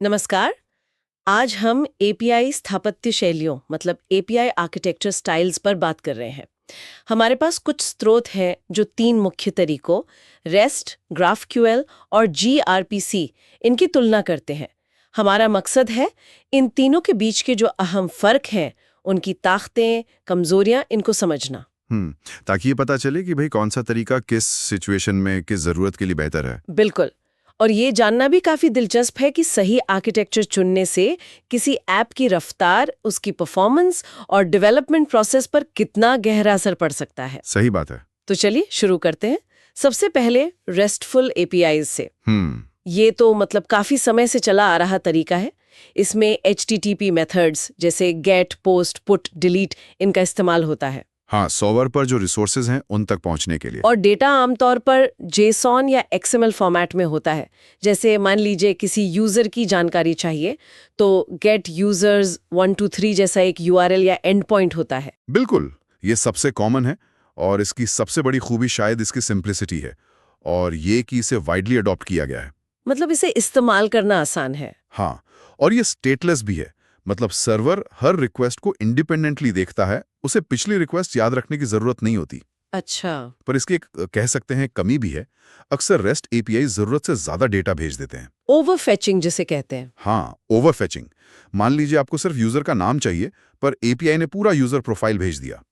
नमस्कार। आज हम एपीआई स्थापत्य शैलियों मतलब एपीआई आर्किटेक्चर स्टाइल्स पर बात कर रहे हैं। हमारे पास कुछ स्रोत हैं जो तीन मुख्य तरीकों रेस्ट, ग्राफक्यूएल और जीआरपीसी इनकी तुलना करते हैं। हमारा मकसद है इन तीनों के बीच के जो अहम फर्क हैं, उनकी ताकतें, कमजोरियां इनको समझना। ताकि ये पता चले कि भाई कौन सा तरीका किस सिचुएशन में किस जरूरत के लिए बेहतर है। बिल्कुल। और ये जानना भी काफी दिलचस्प है कि सही आर्किटेक्चर चुनने से किसी ऐप की रफ्तार, उसकी परफॉर्मेंस और डेवलपमेंट प्रोसेस पर कितना गहरा असर पड़ सकता है। सही बात है। तो चलिए शुरू करते हैं। सबसे पहले रेस्टफुल एपीआई से। ये तो मतलब काफी समय से चला आ रहा तरीका है। इसमें HTTP मेथड्स जैसे गेट, पोस्ट, पुट, डिलीट इनका इस्तेमाल होता है। हाँ, सर्वर पर जो रिसोर्सेज हैं उन तक पहुंचने के लिए। और डेटा आमतौर पर जेसॉन या XML फॉर्मेट में होता है। जैसे मान लीजिए किसी यूजर की जानकारी चाहिए तो गेट यूजर्स 123 जैसा एक URL या एंड पॉइंट होता है। बिल्कुल, ये सबसे कॉमन है और इसकी सबसे बड़ी खूबी शायद इसकी सिंप्लिसिटी है और ये कि इसे वाइडली अडॉप्ट किया गया है। मतलब इसे इस्तेमाल करना आसान है। हाँ, और ये स्टेटलेस भी है। मतलब सर्वर हर रिक्वेस्ट को इंडिपेंडेंटली देखता है, उसे पिछली रिक्वेस्ट याद रखने की जरूरत नहीं होती। अच्छा। पर इसकी एक कह सकते हैं कमी भी है। अक्सर रेस्ट एपीआई जरूरत से ज्यादा डेटा भेज देते हैं। ओवरफेचिंग जिसे कहते हैं। हाँ, ओवरफेचिंग। मान लीजिए आपको सिर्फ यूजर का नाम चाहिए, पर एपीआई ने पूरा यूजर प्रोफाइल भेज दिया।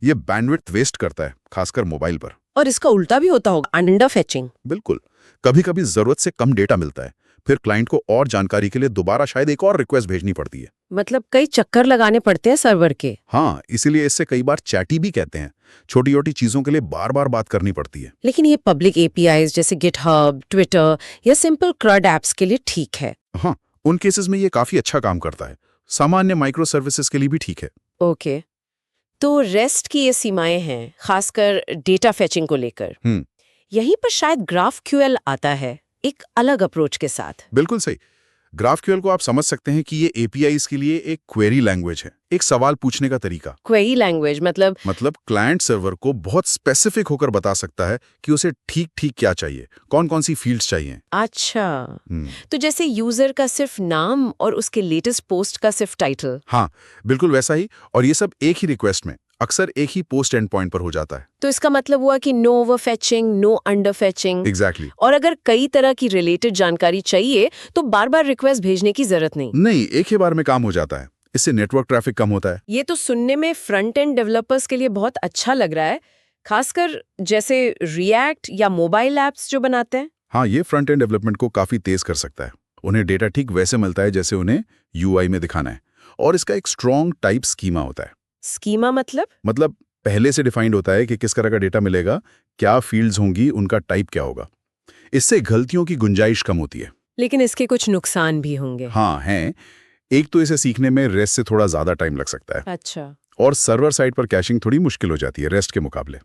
ये बैंडविड्थ वेस्ट करता है, खासकर मोबाइल पर। और इसका उल्टा भी होता होगा, अंडरफेचिंग। बिल्कुल, कभी-कभी जरूरत से कम डेटा मिलता है, फिर क्लाइंट को और जानकारी के लिए दोबारा शायद एक और रिक्वेस्ट भेजनी पड़ती है। मतलब कई चक्कर लगाने पड़ते हैं सर्वर के। हाँ, इसीलिए इससे कई बार चैटी भी कहते हैं। छोटी-छोटी चीजों के लिए बार-बार बात करनी पड़ती है। लेकिन ये पब्लिक एपीआईज जैसे गिटहब, ट्विटर या सिंपल CRUD ऐप्स के लिए ठीक है। हाँ, उन केसेस में ये काफी अच्छा काम करता है। सामान्य माइक्रो सर्विसेज के लिए भी ठीक है। ओके। तो रेस्ट की ये सीमाएं हैं, खासकर डेटा फेचिंग को लेकर। यहीं पर शायद GraphQL आता है, एक अलग अप्रोच के साथ। बिल्कुल सही। ग्राफक्यूएल को आप समझ सकते हैं कि ये एपीआईज के लिए एक क्वेरी लैंग्वेज है, एक सवाल पूछने का तरीका। क्वेरी लैंग्वेज मतलब क्लाइंट सर्वर को बहुत स्पेसिफिक होकर बता सकता है कि उसे ठीक-ठीक क्या चाहिए, कौन-कौन सी फील्ड्स चाहिए। अच्छा। तो जैसे यूजर का सिर्फ नाम और उसके लेटेस्ट पोस्ट का सिर्फ टाइटल। हाँ, बिल्कुल वैसा ही। और ये सब एक ही रिक्वेस्ट में, अक्सर एक ही पोस्ट एंड पॉइंट पर हो जाता है। तो इसका मतलब हुआ कि नो ओवरफेचिंग, नो अंडरफेचिंग। एग्जैक्टली। और अगर कई तरह की रिलेटेड जानकारी चाहिए तो बार बार रिक्वेस्ट भेजने की जरूरत नहीं। नहीं, एक ही बार में काम हो जाता है। इससे नेटवर्क ट्रैफिक कम होता है। ये तो सुनने में फ्रंट एंड डेवलपर्स के लिए बहुत अच्छा लग रहा है, खासकर जैसे रिएक्ट या मोबाइल ऐप्स जो बनाते हैं। हाँ, ये फ्रंट एंड डेवलपमेंट को काफी तेज कर सकता है। उन्हें डेटा ठीक वैसे मिलता है जैसे उन्हें यूआई में दिखाना है। और इसका एक स्ट्रॉन्ग टाइप स्कीमा होता है। स्कीमा मतलब पहले से डिफाइंड होता है कि किस तरह का डेटा मिलेगा, क्या फील्ड्स होंगी, उनका टाइप क्या होगा। इससे गलतियों की गुंजाइश कम होती है। लेकिन इसके कुछ नुकसान भी होंगे। हाँ हैं। एक तो इसे सीखने में रेस्ट से थोड़ा ज्यादा टाइम लग सकता है। अच्छा। और सर्वर साइड पर कैशिंग थोड़ी मुश्किल हो जाती है रेस्ट के मुकाबले।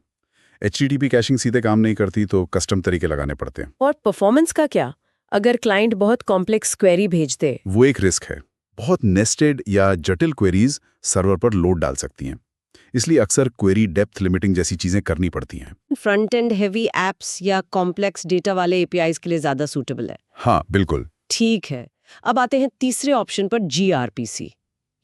HTTP कैशिंग सीधे काम नहीं करती तो कस्टम तरीके लगाने पड़ते हैं। और परफॉर्मेंस का क्या, अगर क्लाइंट बहुत कॉम्प्लेक्स क्वेरी भेज दे? वो एक रिस्क है। बहुत नेस्टेड या जटिल क्वेरीज सर्वर पर लोड डाल सकती हैं। इसलिए अक्सर क्वेरी डेप्थ लिमिटिंग जैसी चीजें करनी पड़ती हैं। फ्रंट एंड हेवी एप्स या कॉम्प्लेक्स डेटा वाले एपीआईज के लिए ज्यादा सूटेबल है। हाँ, बिल्कुल। ठीक है। अब आते हैं तीसरे ऑप्शन पर, GRPC।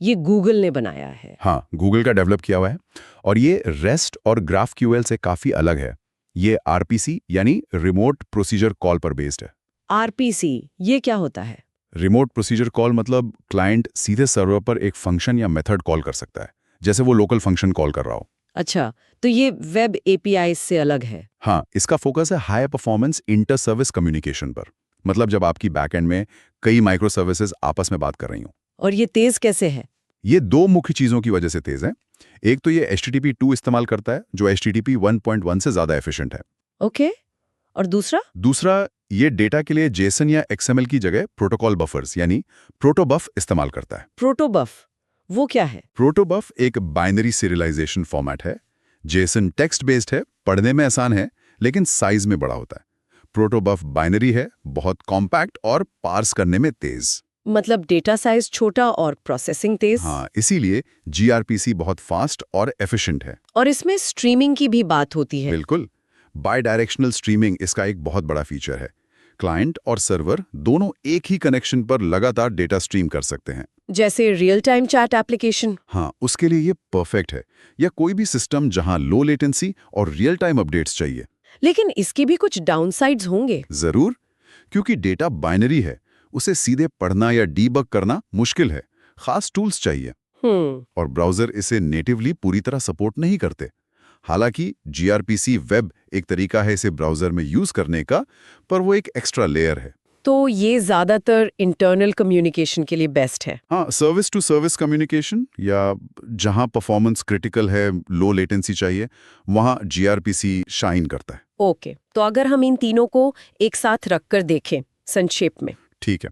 ये गूगल ने बनाया है। हाँ, गूगल का डेवलप किया हुआ है और ये रेस्ट और ग्राफक्यूएल से काफी अलग है। ये RPC यानी रिमोट प्रोसीजर कॉल पर बेस्ड है। RPC ये क्या होता है? रिमोट प्रोसीजर कॉल मतलब क्लाइंट सीधे सर्वर पर एक फंक्शन या मेथड कॉल कर सकता है, जैसे वो लोकल फंक्शन कॉल कर रहा हो। अच्छा, तो ये वेब एपीआई से अलग है। हाँ, इसका फोकस है high performance inter service communication पर। मतलब जब आपकी बैकएंड में कई माइक्रो सर्विसेज आपस में बात कर रही हो। और ये तेज कैसे है? ये दो मुख्य चीजों की वजह से तेज है। एक तो ये HTTP 2 इस्तेमाल करता है जो HTTP 1.1 से ज्यादा एफिशिएंट है। ओके। और दूसरा? ये डेटा के लिए जेसन या XML की जगह प्रोटोकॉल बफर्स यानी प्रोटोबफ इस्तेमाल करता है। प्रोटोबफ वो क्या है? प्रोटोबफ एक बाइनरी सीरियलाइजेशन फॉर्मेट है। जेसन टेक्स्ट बेस्ड है, पढ़ने में आसान है, लेकिन साइज में बड़ा होता है। प्रोटोबफ बाइनरी है, बहुत कॉम्पैक्ट और पार्स करने में तेज। मतलब डेटा साइज छोटा और प्रोसेसिंग तेज। हाँ, इसीलिए GRPC बहुत फास्ट और एफिशिएंट है। और इसमें स्ट्रीमिंग की भी बात होती है। बिल्कुल। बाई डायरेक्शनल स्ट्रीमिंग इसका एक बहुत बड़ा फीचर है। क्लाइंट और सर्वर दोनों एक ही कनेक्शन पर लगातार डेटा स्ट्रीम कर सकते हैं। जैसे रियल टाइम चैट एप्लीकेशन। हाँ, उसके लिए ये परफेक्ट है, या कोई भी सिस्टम जहां लो लेटेंसी और रियल टाइम अपडेट्स चाहिए। लेकिन इसके भी कुछ डाउनसाइड्स होंगे। जरूर, क्योंकि डेटा बाइनरी है, उसे सीधे पढ़ना या डीबग करना मुश्किल है, खास टूल्स चाहिए। और ब्राउजर इसे नेटिवली पूरी तरह सपोर्ट नहीं करते। हालांकि जीआरपीसी वेब एक तरीका है इसे ब्राउजर में यूज करने का, पर वो एक एक्स्ट्रा लेयर है। तो ये ज्यादातर इंटरनल कम्युनिकेशन के लिए बेस्ट है। हाँ, सर्विस टू सर्विस कम्युनिकेशन या जहां परफॉर्मेंस क्रिटिकल है, लो लेटेंसी चाहिए, वहां जीआरपीसी शाइन करता है। ओके, तो अगर हम इन तीनों को एक साथ रखकर देखें संक्षेप में। ठीक है,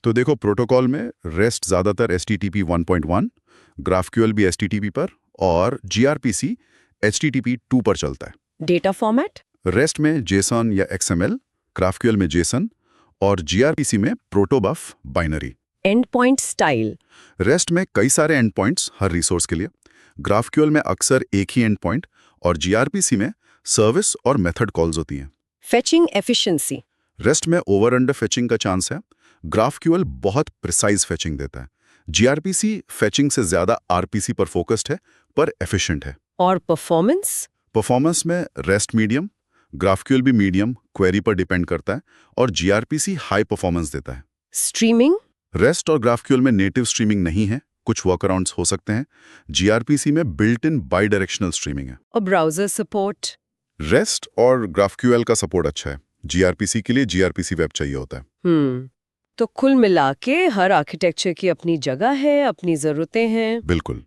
तो देखो प्रोटोकॉल में रेस्ट ज्यादातर HTTP 1.1, ग्राफक्यूएल भी HTTP पर, और जीआरपीसी HTTP 2 पर चलता है। Data format? रेस्ट में जेसन या XML, ग्राफक्यूएल में जेसन, और जीआरपीसी में protobuf binary. Endpoint style? Rest में कई सारे एंड पॉइंट्स हर रिसोर्स के लिए, ग्राफक्यूएल में अक्सर एक ही एंड पॉइंट, और जीआरपीसी में सर्विस और मेथड कॉल्स होती हैं। Fetching efficiency? रेस्ट में ओवर अंडर फेचिंग का चांस है, ग्राफक्यूएल बहुत प्रिसाइज फेचिंग देता है, जीआरपीसी फेचिंग से ज्यादा आरपीसी पर फोकस्ड है, पर एफिशिएंट है। और परफॉर्मेंस? परफॉर्मेंस में रेस्ट मीडियम, ग्राफक्यूएल भी मीडियम, क्वेरी पर डिपेंड करता है, और जीआरपीसी हाई परफॉर्मेंस देता है। स्ट्रीमिंग? रेस्ट और ग्राफक्यूएल में नेटिव स्ट्रीमिंग नहीं है, कुछ वर्कअराउंड्स हो सकते हैं। जीआरपीसी में built in by directional streaming है। और ब्राउजर सपोर्ट? रेस्ट और ग्राफक्यूएल का सपोर्ट अच्छा है, जीआरपीसी के लिए जीआरपीसी वेब चाहिए होता है। तो कुल मिला के हर आर्किटेक्चर की अपनी जगह है, अपनी जरूरतें हैं। बिल्कुल,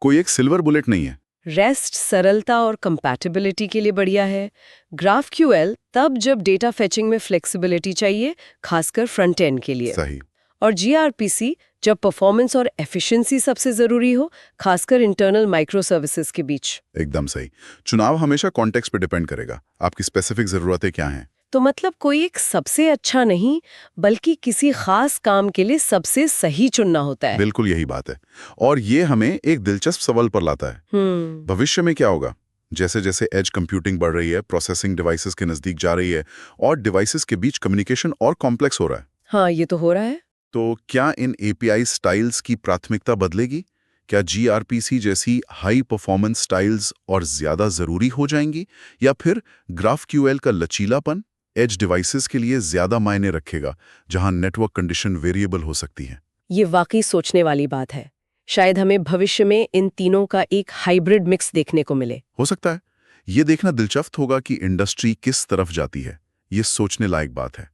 कोई एक सिल्वर बुलेट नहीं है। रेस्ट सरलता और कंपैटिबिलिटी के लिए बढ़िया है। ग्राफक्यूएल तब जब डेटा फेचिंग में फ्लेक्सिबिलिटी चाहिए, खासकर फ्रंट एंड के लिए। सही। और जीआरपीसी जब परफॉर्मेंस और एफिशिएंसी सबसे जरूरी हो, खासकर इंटरनल माइक्रो सर्विसेज के बीच। एकदम सही। चुनाव हमेशा कॉन्टेक्स्ट पे डिपेंड करेगा, आपकी स्पेसिफिक जरूरतें क्या हैं। तो मतलब कोई एक सबसे अच्छा नहीं, बल्कि किसी खास काम के लिए सबसे सही चुनना होता है। बिल्कुल यही बात है, और ये हमें एक दिलचस्प सवाल पर लाता है। भविष्य में क्या होगा? जैसे जैसे एज कंप्यूटिंग बढ़ रही है, प्रोसेसिंग डिवाइसेस के नजदीक जा रही है, और डिवाइसेस के बीच कम्युनिकेशन और कॉम्प्लेक्स हो रहा है। हाँ, ये तो हो रहा है। तो क्या इन API स्टाइल्स की प्राथमिकता बदलेगी? क्या जीआरपीसी जैसी हाई परफॉर्मेंस स्टाइल्स और ज्यादा जरूरी हो जाएंगी, या फिर ग्राफक्यूएल का लचीलापन एज डिवाइसेस के लिए ज्यादा मायने रखेगा, जहां नेटवर्क कंडीशन वेरिएबल हो सकती हैं? ये वाकई सोचने वाली बात है। शायद हमें भविष्य में इन तीनों का एक हाइब्रिड मिक्स देखने को मिले। हो सकता है। ये देखना दिलचस्प होगा कि इंडस्ट्री किस तरफ जाती है। ये सोचने लायक बात है।